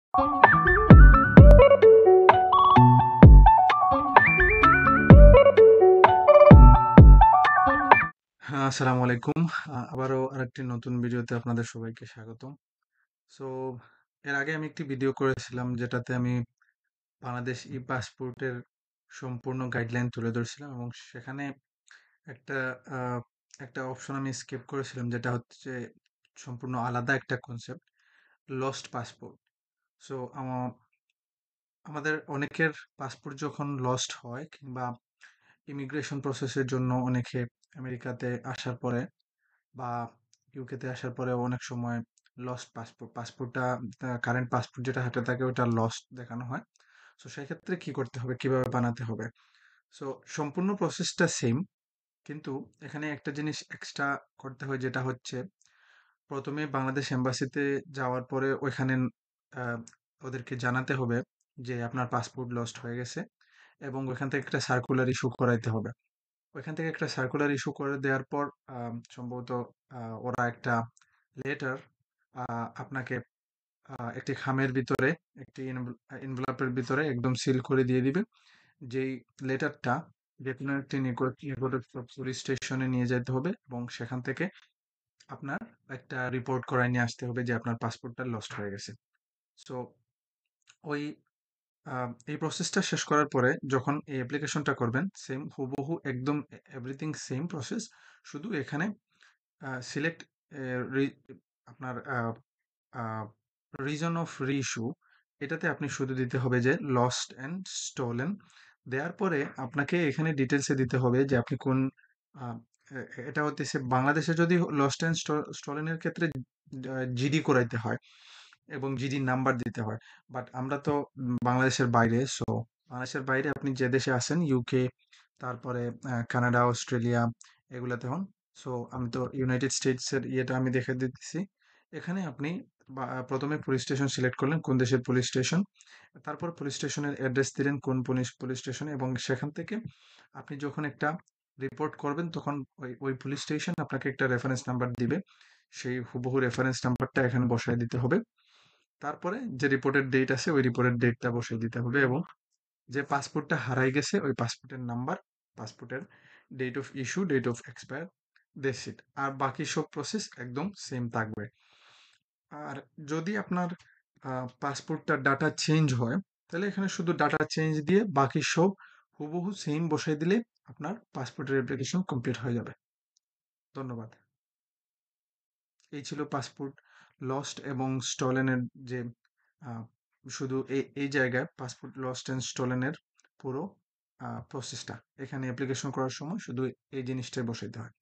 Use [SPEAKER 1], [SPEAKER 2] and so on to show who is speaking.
[SPEAKER 1] হ্যাঁ, আসসালামু আলাইকুম। আবারও আরেকটি নতুন ভিডিওতে আপনাদের সবাইকে স্বাগতম। সো এর আগে আমি একটি ভিডিও করেছিলাম যেটাতে আমি বাংলাদেশ ই-পাসপোর্টের সম্পূর্ণ গাইডলাইন তুলে ধরছিলাম এবং সেখানে একটা আহ, একটা অপশন আমি স্কিপ করেছিলাম যেটা হচ্ছে সম্পূর্ণ আলাদা একটা কনসেপ্ট, লস্ট পাসপোর্ট। সো আমাদের অনেকের পাসপোর্ট যখন লস্ট হয় কিংবা ইমিগ্রেশন প্রসেসের জন্য অনেকে আমেরিকাতে আসার পরে বা ইউকেতে আসার পরে অনেক সময় লস্ট পাসপোর্টটা কারেন্ট পাসপোর্ট যেটা হাতে থাকে ওটা লস্ট দেখানো হয়। সো সেক্ষেত্রে কি করতে হবে, কিভাবে বানাতে হবে? সো সম্পূর্ণ প্রসেসটা সেম, কিন্তু এখানে একটা জিনিস এক্সট্রা করতে হয়, যেটা হচ্ছে প্রথমে বাংলাদেশ এম্বাসিতে যাওয়ার পরে ওইখানে আহ, ওদেরকে জানাতে হবে যে আপনার পাসপোর্ট লস্ট হয়ে গেছে এবং ওইখান থেকে একটা সার্কুলার ইস্যু করাইতে হবে। ওইখান থেকে একটা সার্কুলার ইস্যু করে দেওয়ার পর সম্ভবত ওরা একটা লেটার আপনাকে একটি খামের ভিতরে, একটি এনভেলপের ভিতরে একদম সিল করে দিয়ে দিবে। যেই লেটারটা যে কোনো একটি নিকটস্থ পুলিশ স্টেশনে নিয়ে যেতে হবে এবং সেখান থেকে আপনার একটা রিপোর্ট করায় নিয়ে আসতে হবে যে আপনার পাসপোর্টটা লস্ট হয়ে গেছে। সো ওই এই প্রসেসটা শেষ করার পরে যখন এই অ্যাপ্লিকেশনটা করবেন, সেম হুবহু একদম এভরিথিং সেম প্রসেস, শুধু এখানে সিলেক্ট আপনার রিজন অফ রিইস্যু, এটাতে আপনি শুধু দিতে হবে যে লস্ট অ্যান্ড স্টোলেন। দেওয়ার পরে আপনাকে এখানে ডিটেলসে দিতে হবে যে আপনি কোন আহ, এটা হতেছে বাংলাদেশে যদি লস্ট অ্যান্ড স্টোলেনের ক্ষেত্রে জিডি করাইতে হয় এবং জিডি নাম্বার দিতে হয়। বাট আমরা তো বাংলাদেশের বাইরে, সো বাংলাদেশের বাইরে আপনি যে দেশে আছেন, ইউকে, তারপরে কানাডা, অস্ট্রেলিয়া, এগুলাতে হন। সো আমি তো ইউনাইটেড স্টেটসের ইয়েটা আমি দেখে দিতেছি। এখানে আপনি প্রথমে পুলিশ স্টেশন সিলেক্ট করলেন, কোন দেশের পুলিশ স্টেশন, তারপর পুলিশ স্টেশনের অ্যাড্রেস দিলেন কোন পুলিশ পুলিশ স্টেশন, এবং সেখান থেকে আপনি যখন একটা রিপোর্ট করবেন তখন ওই ওই পুলিশ স্টেশন আপনাকে একটা রেফারেন্স নাম্বার দিবে। সেই হুবহু রেফারেন্স নাম্বারটা এখানে বসায় দিতে হবে। তারপরে যে রিপোর্টের ডেট আছে ওই রিপোর্টের ডেটটা বসিয়ে দিতে হবে এবং যে পাসপোর্টটা হারাই গেছে ওই পাসপোর্টের নাম্বার, পাসপোর্টের date of issue, date of expire, that's it. আর বাকি সব প্রসেস একদম সেম থাকবে। আর যদি আপনার পাসপোর্টটা ডাটা চেঞ্জ হয়, তাহলে এখানে শুধু ডাটা চেঞ্জ দিয়ে বাকি সব হুবহু সেম বসাই দিলে আপনার পাসপোর্টের অ্যাপ্লিকেশন কমপ্লিট হয়ে যাবে। ধন্যবাদ। এই ছিল পাসপোর্ট লস্ট এবং স্টলেনের যে আহ, শুধু এই জায়গায় পাসপোর্ট লস্ট অ্যান্ড স্টলেনের পুরো প্রসেসটা। এখানে অ্যাপ্লিকেশন করার সময় শুধু এই জিনিসটাই বসাইতে হয়।